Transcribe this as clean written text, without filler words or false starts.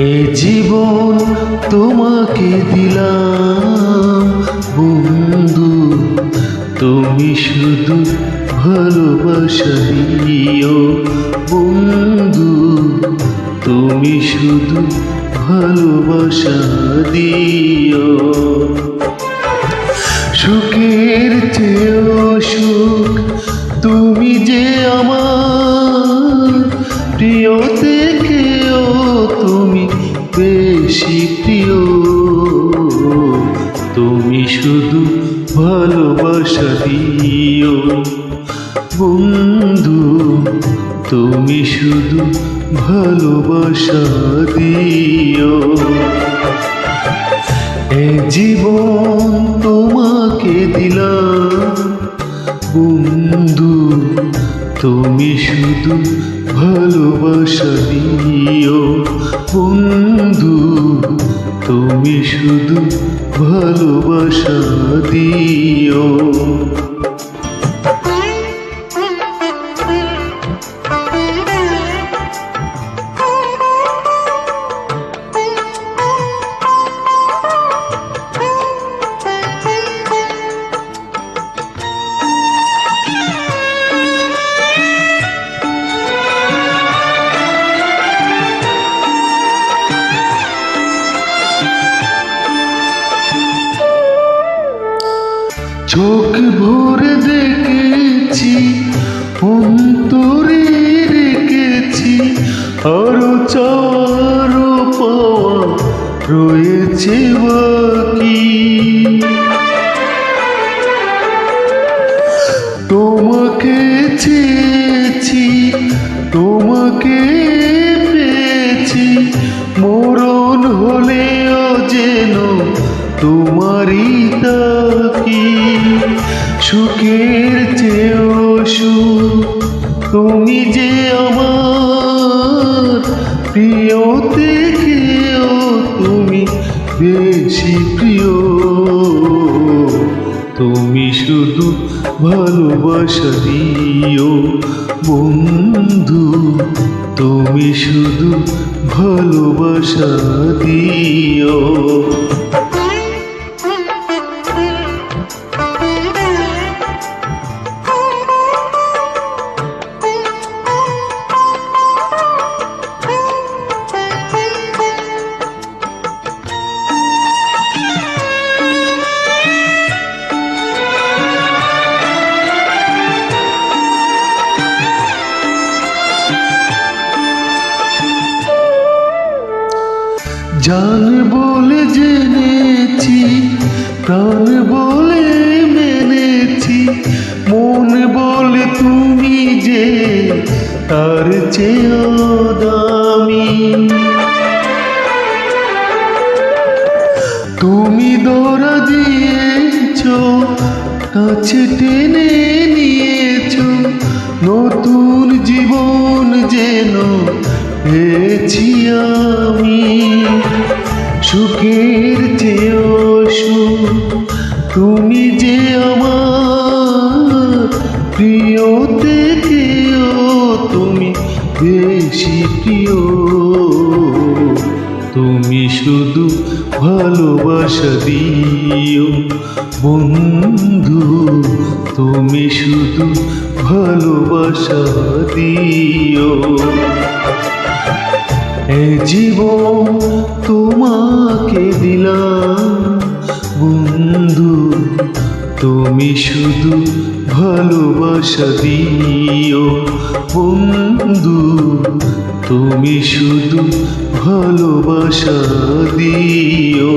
এ জীবন তোমাকে দিলাম বন্ধু, তুমি শুধু ভালোবাসা দিও বন্ধু, তুমি শুধু ভালোবাসা দিও। সুখের চেয়েও সুখ তুমি যে আমার প্রিয় থেকেও তুমি বেশি প্রিয়, তুমি শুধু ভালোবাসা দিও বন্ধু, তুমি শুধু ভালোবাসা দিও। এ জীবন তোমাকে দিলাম বন্ধু, তুমি শুধু ভালোবাসা দিও বন্ধু, তুমি শুধু ভালোবাসা দিও। চোখ ভরে দেখেছি, অন্তরে রেখেছি, আরো চারো পাওয়া রয়েছে বাকি। তোমাকে চেয়েছি, তোমাকে পেয়েছি, মরণ হলেও যেন তোমারই তাকি। সুখের চেয়েও সুখ তুমি যে আমার প্রিয় থেকেও তুমি বেশি প্রিয়, তুমি শুধু ভালোবাসা দিও বন্ধু, তুমি শুধু ভালোবাসা দিও। জান বলে জেনেছি, প্রাণ বলে মেনেছি, মন বলে তুমি যে তার চেয়েও দামি। তুমি ধরা দিয়েছ, কাছে টেনে নিয়েছ, নতুন জীবন যেন পেয়েছি আমি। সুখের চেয়েও সুখ তুমি যে আমার প্রিয় থেকেও তুমি বেশি প্রিয়, তুমি শুধু ভালোবাসা দিও বন্ধু, তুমি শুধু ভালোবাসা দিও। এ জীবন তোমাকে দিলাম বন্ধু, তুমি শুধু ভালোবাসা দিও বন্ধু, তুমি শুধু ভালোবাসা দিও।